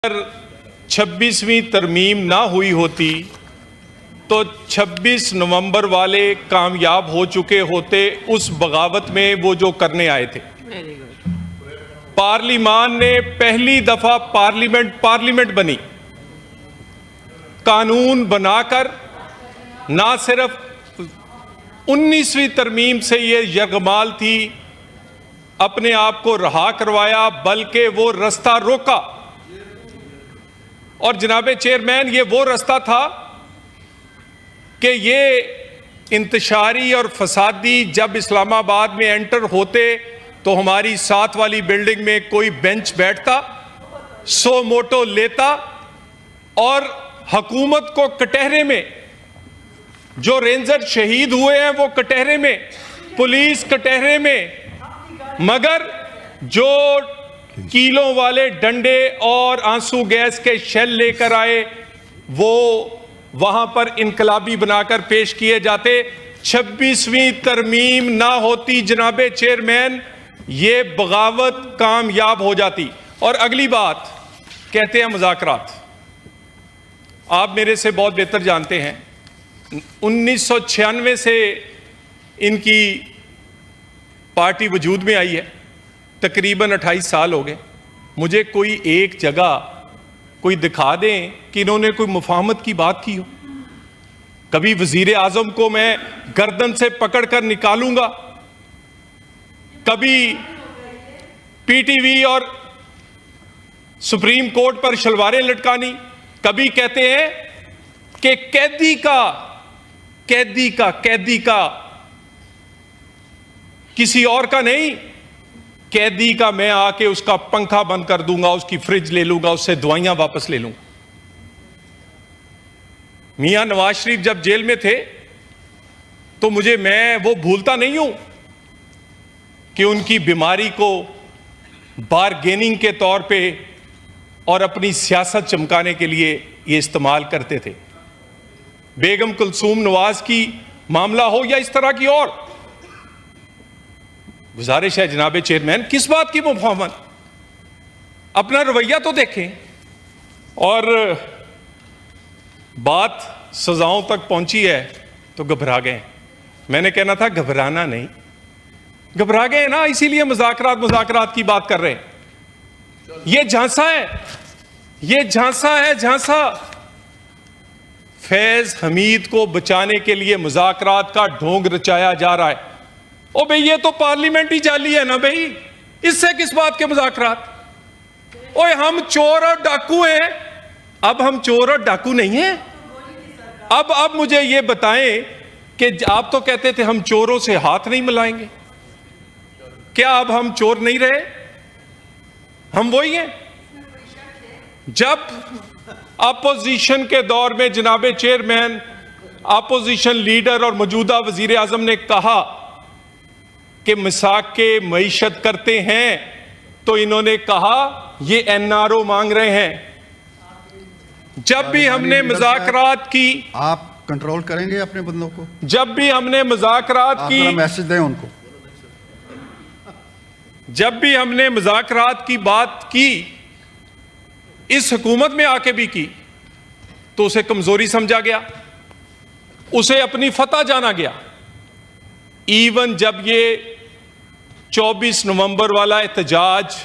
अगर 26वीं तरमीम ना हुई होती तो 26 नवंबर वाले कामयाब हो चुके होते उस बगावत में वो जो करने आए थे। पार्लिमान ने पहली दफा पार्लियामेंट बनी, कानून बनाकर ना सिर्फ 19वीं तरमीम से ये यरगमाल थी अपने आप को रहा करवाया, बल्कि वो रास्ता रोका। और जनाबे चेयरमैन, ये वो रास्ता था कि ये इंतशारी और फसादी जब इस्लामाबाद में एंटर होते तो हमारी साथ वाली बिल्डिंग में कोई बेंच बैठता, 100 मोटो लेता और हुकूमत को कटहरे में, जो रेंजर शहीद हुए हैं वो कटहरे में, पुलिस कटहरे में, मगर जो कीलों वाले डंडे और आंसू गैस के शेल लेकर आए वो वहां पर इनकलाबी बनाकर पेश किए जाते। 26वीं तरमीम ना होती जनाबे चेयरमैन, ये बगावत कामयाब हो जाती। और अगली बात, कहते हैं मुज़ाकरात, आप मेरे से बहुत बेहतर जानते हैं 1996 से इनकी पार्टी वजूद में आई है, तकरीबन 28 साल हो गए। मुझे कोई एक जगह कोई दिखा दें कि इन्होंने कोई मुफाहमत की बात की हो। कभी वजीर आजम को मैं गर्दन से पकड़कर निकालूंगा, कभी पीटीवी और सुप्रीम कोर्ट पर शलवारें लटकानी, कभी कहते हैं कि कैदी का किसी और का नहीं, कैदी का मैं आके उसका पंखा बंद कर दूंगा, उसकी फ्रिज ले लूंगा, उससे दवाइयां वापस ले लूंगा। मियां नवाज शरीफ जब जेल में थे तो मैं वो भूलता नहीं हूं कि उनकी बीमारी को बारगेनिंग के तौर पे और अपनी सियासत चमकाने के लिए ये इस्तेमाल करते थे। बेगम कुलसूम नवाज की मामला हो या इस तरह की और, गुजारिश है जनाबे चेयरमैन, किस बात की मुफाहमत, अपना रवैया तो देखें। और बात सजाओं तक पहुंची है तो घबरा गए। मैंने कहना था घबराना नहीं, घबरा गए ना, इसीलिए मुज़ाकरात की बात कर रहे हैं। ये झांसा है झांसा। फैज हमीद को बचाने के लिए मुज़ाकरात का ढोंग रचाया जा रहा है। ओ भाई, ये तो पार्लियामेंट ही जाली है ना भाई, इससे किस बात के मुज़ाकरात। ओए, हम चोर और डाकू हैं, अब हम चोर और डाकू नहीं हैं। अब मुझे ये बताएं कि आप तो कहते थे हम चोरों से हाथ नहीं मिलाएंगे, क्या अब हम चोर नहीं रहे, हम वही हैं। जब अपोजिशन के दौर में जनाबे चेयरमैन, अपोजिशन लीडर और मौजूदा वजीर आजम ने कहा कि मिसाक के मईशत करते हैं, तो इन्होंने कहा ये एनआरओ मांग रहे हैं। जब भी हमने मुज़ाकरात की, आप कंट्रोल करेंगे अपने बंदों को, जब भी हमने मुज़ाकरात की, मैसेज दें उनको, जब भी हमने मुज़ाकरात की बात की, इस हुकूमत में आके भी की, तो उसे कमजोरी समझा गया, उसे अपनी फतह जाना गया। इवन जब ये 24 नवंबर वाला एहतजाज,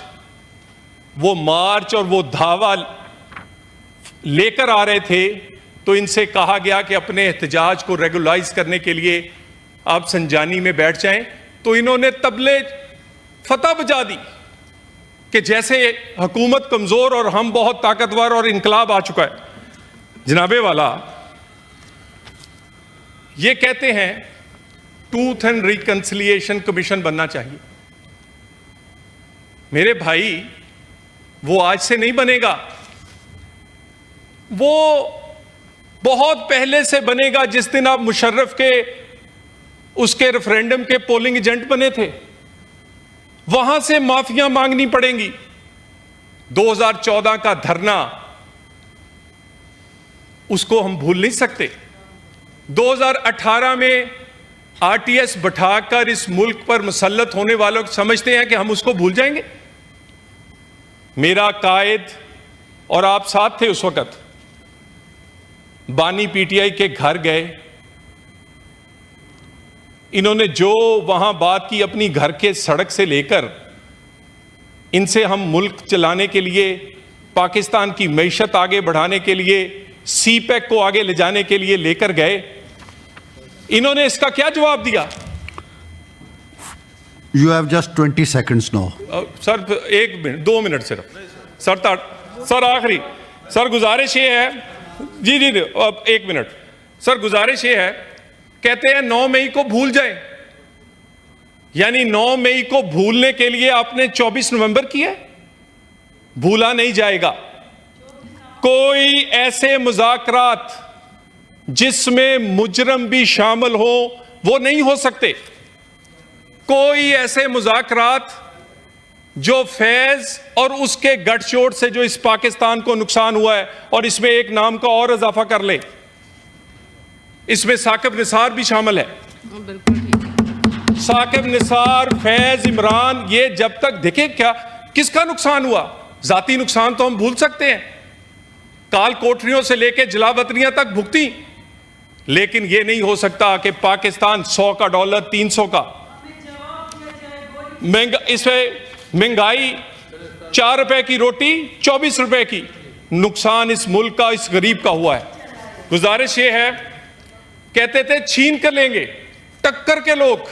वो मार्च और वो धावा लेकर आ रहे थे, तो इनसे कहा गया कि अपने एहतजाज को रेगुलाइज करने के लिए आप संजानी में बैठ जाएं, तो इन्होंने तबले फतह बजा दी कि जैसे हुकूमत कमजोर और हम बहुत ताकतवर और इनकलाब आ चुका है। जनाबे वाला ये कहते हैं ट्रूथ एंड रिकंसिलिएशन कमीशन बनना चाहिए। मेरे भाई, वो आज से नहीं बनेगा, वो बहुत पहले से बनेगा। जिस दिन आप मुशर्रफ के उसके रेफरेंडम के पोलिंग एजेंट बने थे, वहां से माफिया मांगनी पड़ेंगी। 2014 का धरना, उसको हम भूल नहीं सकते। 2018 में आरटीएस बैठाकर इस मुल्क पर मुसल्लत होने वालों को समझते हैं कि हम उसको भूल जाएंगे। मेरा कायद और आप साथ थे उस वक्त, बानी पीटीआई के घर गए, इन्होंने जो वहां बात की अपनी घर के सड़क से लेकर, इनसे हम मुल्क चलाने के लिए, पाकिस्तान की मईशत आगे बढ़ाने के लिए, सीपैक को आगे ले जाने के लिए लेकर गए, इन्होंने इसका क्या जवाब दिया? You have just 20 seconds now. Sir 1 minute 2 minute सिर्फ सर आखिरी सर गुजारिश ये है जी 1 मिनट सर, गुजारिश ये है, कहते हैं 9 मई को भूल जाए, यानी 9 मई को भूलने के लिए आपने 24 नवंबर किया, भूला नहीं जाएगा। कोई ऐसे मुज़ाकरात जिसमें मुजरम भी शामिल हो वो नहीं हो सकते। कोई ऐसे मुज़ाकरात जो फैज और उसके गठजोड़ से जो इस पाकिस्तान को नुकसान हुआ है, और इसमें एक नाम का और इजाफा कर ले, इसमें साकिब निसार भी शामिल है। साकिब निसार, फैज, इमरान, ये जब तक देखे क्या किसका नुकसान हुआ, जाती नुकसान तो हम भूल सकते हैं, काल कोठरियों से लेकर जलावतनियां तक भुगती, लेकिन यह नहीं हो सकता कि पाकिस्तान 100 का डॉलर 300 का इसमें महंगाई, 4 रुपए की रोटी 24 रुपए की, नुकसान इस मुल्क का, इस गरीब का हुआ है। गुजारिश ये है, कहते थे छीन कर लेंगे, टक्कर के लोग